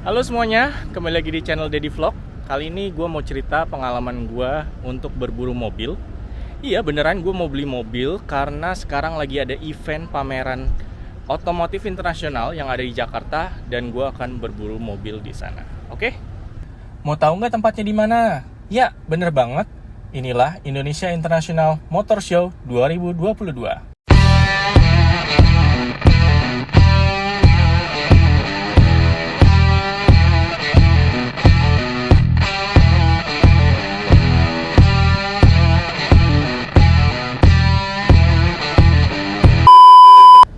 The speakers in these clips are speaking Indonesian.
Halo semuanya, kembali lagi di channel Dedi Vlog. Kali ini gue mau cerita pengalaman gue untuk berburu mobil. Iya beneran gue mau beli mobil karena sekarang lagi ada event pameran otomotif internasional yang ada di Jakarta dan gue akan berburu mobil di sana. Oke? Mau tahu nggak tempatnya di mana? Ya, bener banget. Inilah Indonesia International Motor Show 2022.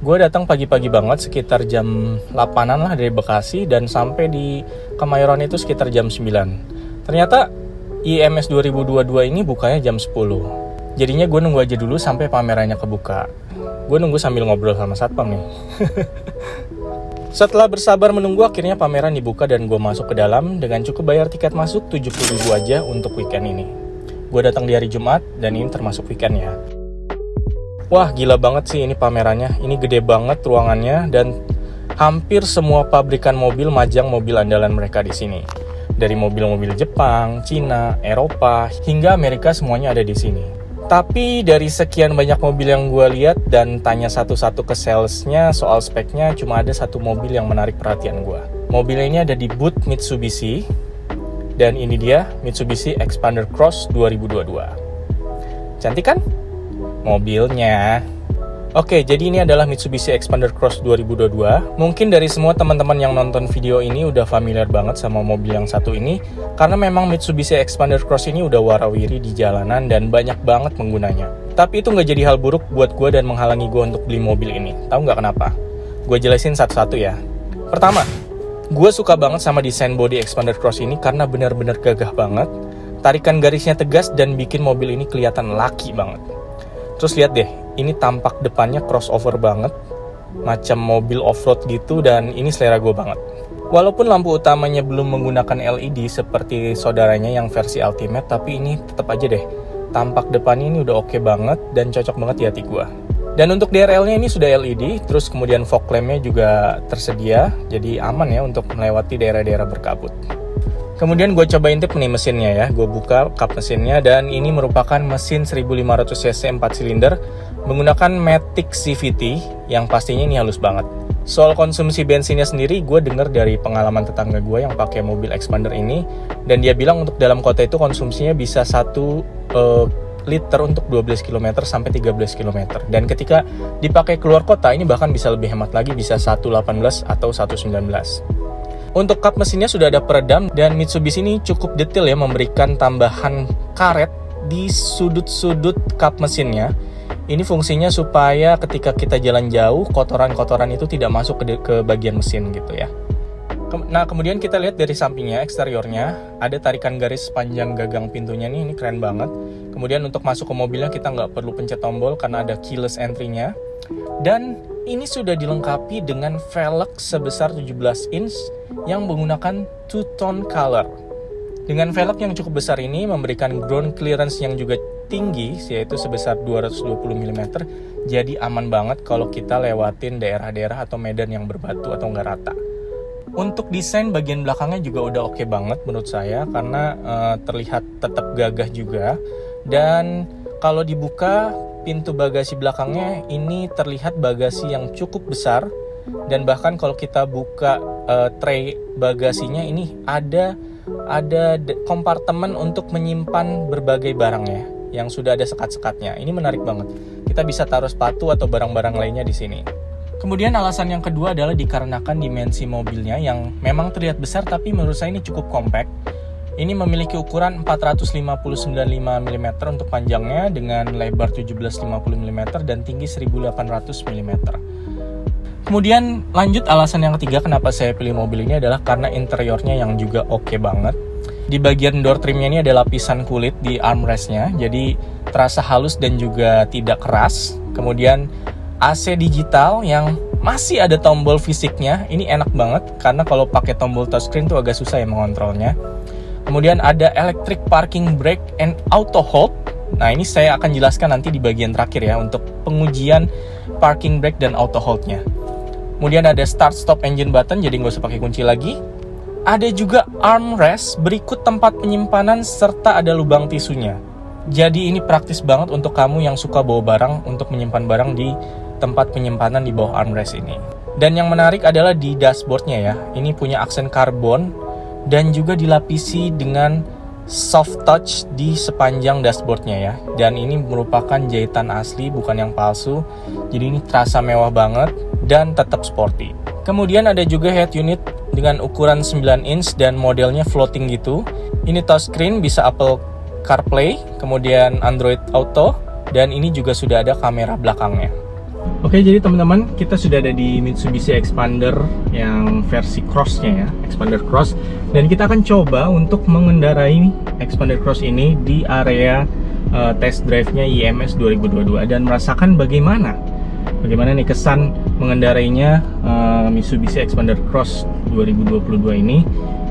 Gue datang pagi-pagi banget sekitar jam 8-an lah dari Bekasi dan sampai di Kemayoran itu sekitar jam 9. Ternyata IMS 2022 ini bukanya jam 10. Jadinya gue nunggu aja dulu sampai pamerannya kebuka. Gue nunggu sambil ngobrol sama satpam nih. Setelah bersabar menunggu, akhirnya pameran dibuka dan gue masuk ke dalam dengan cukup bayar tiket masuk 70.000 aja untuk weekend ini. Gue datang di hari Jumat dan ini termasuk weekend ya. Wah, gila banget sih ini pamerannya. Ini gede banget ruangannya dan hampir semua pabrikan mobil majang mobil andalan mereka di sini. Dari mobil-mobil Jepang, Cina, Eropa, hingga Amerika semuanya ada di sini. Tapi dari sekian banyak mobil yang gue lihat dan tanya satu-satu ke salesnya soal speknya, cuma ada satu mobil yang menarik perhatian gue. Mobil ini ada di booth Mitsubishi dan ini dia Mitsubishi Xpander Cross 2022. Cantik kan? Mobilnya. Oke, jadi ini adalah Mitsubishi Xpander Cross 2022. Mungkin dari semua teman-teman yang nonton video ini udah familiar banget sama mobil yang satu ini, karena memang Mitsubishi Xpander Cross ini udah warawiri di jalanan dan banyak banget penggunanya. Tapi itu nggak jadi hal buruk buat gue dan menghalangi gue untuk beli mobil ini. Tahu nggak kenapa? Gue jelasin satu-satu ya. Pertama, gue suka banget sama desain body Xpander Cross ini karena benar-benar gagah banget. Tarikan garisnya tegas dan bikin mobil ini kelihatan laki banget. Terus lihat deh, ini tampak depannya crossover banget, macam mobil off-road gitu, dan ini selera gue banget. Walaupun lampu utamanya belum menggunakan LED seperti saudaranya yang versi Ultimate, tapi ini tetap aja deh, tampak depannya ini udah oke banget dan cocok banget di hati gue. Dan untuk DRL-nya ini sudah LED, terus kemudian fog lamp-nya juga tersedia, jadi aman ya untuk melewati daerah-daerah berkabut. Kemudian gue coba intip nih mesinnya ya, gue buka kap mesinnya dan ini merupakan mesin 1500cc 4 silinder menggunakan Matic CVT yang pastinya ini halus banget. Soal konsumsi bensinnya sendiri, gue dengar dari pengalaman tetangga gue yang pakai mobil Xpander ini dan dia bilang untuk dalam kota itu konsumsinya bisa 1 liter untuk 12 km sampai 13 km. Dan ketika dipakai keluar kota ini bahkan bisa lebih hemat lagi, bisa 1,18 atau 1,19. Untuk kap mesinnya sudah ada peredam dan Mitsubishi ini cukup detail ya memberikan tambahan karet di sudut-sudut kap mesinnya. Ini fungsinya supaya ketika kita jalan jauh, kotoran-kotoran itu tidak masuk ke bagian mesin gitu ya. Nah, kemudian kita lihat dari sampingnya, eksteriornya, ada tarikan garis sepanjang gagang pintunya nih, ini keren banget. Kemudian untuk masuk ke mobilnya kita nggak perlu pencet tombol karena ada keyless entry-nya. Dan ini sudah dilengkapi dengan velg sebesar 17 inch yang menggunakan two-tone color. Dengan velg yang cukup besar ini memberikan ground clearance yang juga tinggi, yaitu sebesar 220 mm, jadi aman banget kalau kita lewatin daerah-daerah atau medan yang berbatu atau nggak rata. Untuk desain bagian belakangnya juga udah oke banget menurut saya, karena terlihat tetap gagah juga. Dan kalau dibuka pintu bagasi belakangnya ini terlihat bagasi yang cukup besar, dan bahkan kalau kita buka tray bagasinya ini ada kompartemen untuk menyimpan berbagai barangnya yang sudah ada sekat-sekatnya. Ini menarik banget. Kita bisa taruh sepatu atau barang-barang lainnya di sini. Kemudian alasan yang kedua adalah dikarenakan dimensi mobilnya yang memang terlihat besar tapi menurut saya ini cukup compact. Ini memiliki ukuran 459,5 mm untuk panjangnya dengan lebar 1750 mm dan tinggi 1800 mm. Kemudian lanjut alasan yang ketiga kenapa saya pilih mobil ini adalah karena interiornya yang juga oke banget. Di bagian door trimnya ini ada lapisan kulit di armrestnya, jadi terasa halus dan juga tidak keras. Kemudian AC digital yang masih ada tombol fisiknya, ini enak banget karena kalau pakai tombol touchscreen tuh agak susah ya mengontrolnya. Kemudian ada electric parking brake and auto hold. Nah, ini saya akan jelaskan nanti di bagian terakhir ya untuk pengujian parking brake dan auto hold-nya. Kemudian ada start stop engine button, jadi nggak usah pakai kunci lagi. Ada juga armrest berikut tempat penyimpanan serta ada lubang tisunya. Jadi ini praktis banget untuk kamu yang suka bawa barang untuk menyimpan barang di tempat penyimpanan di bawah armrest ini. Dan yang menarik adalah di dashboardnya ya. Ini punya aksen karbon dan juga dilapisi dengan soft touch di sepanjang dashboardnya ya. Dan ini merupakan jahitan asli, bukan yang palsu. Jadi ini terasa mewah banget dan tetap sporty. Kemudian ada juga head unit dengan ukuran 9 inch dan modelnya floating gitu. Ini touchscreen, bisa Apple CarPlay, kemudian Android Auto, dan ini juga sudah ada kamera belakangnya. Oke, jadi teman-teman, kita sudah ada di Mitsubishi Expander yang versi Cross-nya ya, Expander Cross. Dan kita akan coba untuk mengendarai Expander Cross ini di area test drive-nya IMS 2022 dan merasakan bagaimana nih kesan mengendarainya Mitsubishi Expander Cross 2022 ini.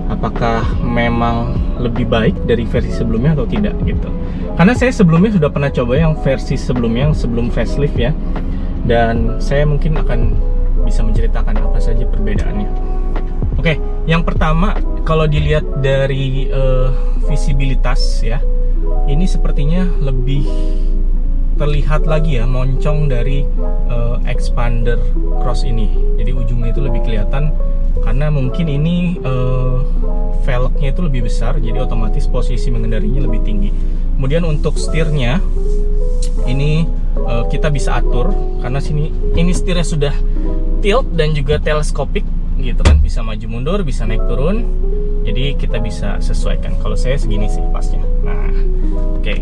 Apakah memang lebih baik dari versi sebelumnya atau tidak gitu. Karena saya sebelumnya sudah pernah coba yang versi sebelumnya, yang sebelum facelift ya. Dan saya mungkin akan bisa menceritakan apa saja perbedaannya. Oke, yang pertama kalau dilihat dari visibilitas ya, ini sepertinya lebih terlihat lagi ya moncong dari Expander Cross ini. Jadi ujungnya itu lebih kelihatan karena mungkin ini velgnya itu lebih besar, jadi otomatis posisi mengendarinya lebih tinggi. Kemudian untuk setirnya ini kita bisa atur karena ini setirnya sudah tilt dan juga teleskopik gitu kan, bisa maju mundur, bisa naik turun. Jadi kita bisa sesuaikan. Kalau saya segini sih pasnya. Nah, oke.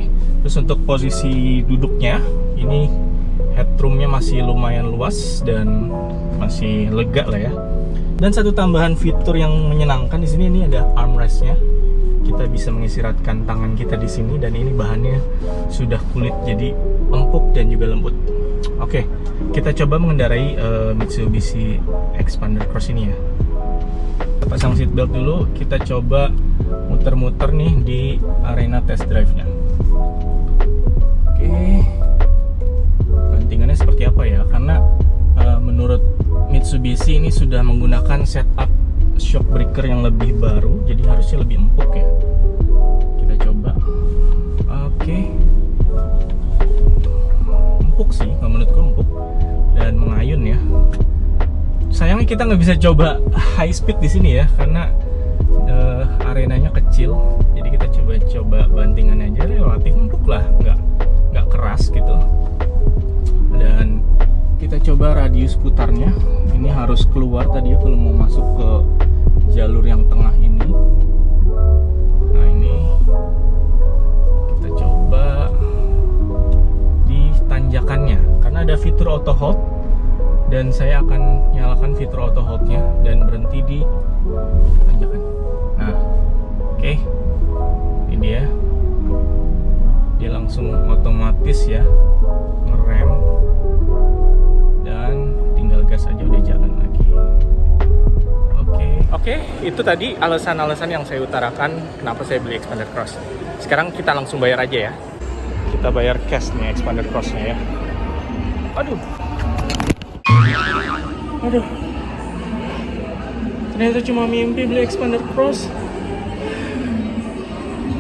Terus untuk posisi duduknya ini headroomnya masih lumayan luas dan masih lega lah ya. Dan satu tambahan fitur yang menyenangkan di sini, ini ada armrestnya. Kita bisa mengistirahatkan tangan kita di sini dan ini bahannya sudah kulit jadi empuk dan juga lembut. Oke, kita coba mengendarai Mitsubishi Expander Cross ini ya. Pasang seatbelt dulu, kita coba muter-muter nih di arena test drive-nya. Oke, bantingannya seperti apa ya? Karena menurut Mitsubishi ini sudah menggunakan setup shock breaker yang lebih baru, jadi harusnya lebih empuk ya. Kita coba. Oke, empuk sih, menurutku empuk dan mengayun ya. Sayangnya kita nggak bisa coba high speed di sini ya, karena arenanya kecil. Jadi kita coba bantingan aja, relatif empuk lah, nggak keras gitu. Dan kita coba radius putarnya. Ini harus keluar tadi ya kalau mau masuk ke jalur yang tengah ini. Nah ini kita coba di tanjakannya karena ada fitur auto hold, dan saya akan nyalakan fitur auto holdnya dan berhenti di tanjakan. Nah oke, ini dia langsung otomatis ya ngerem dan tinggal gas aja udah jalan lagi. Oke, itu tadi alasan-alasan yang saya utarakan kenapa saya beli Expander Cross. Sekarang kita langsung bayar aja ya. Kita bayar cash nih Expander Cross-nya ya. Aduh. Ternyata cuma mimpi beli Expander Cross.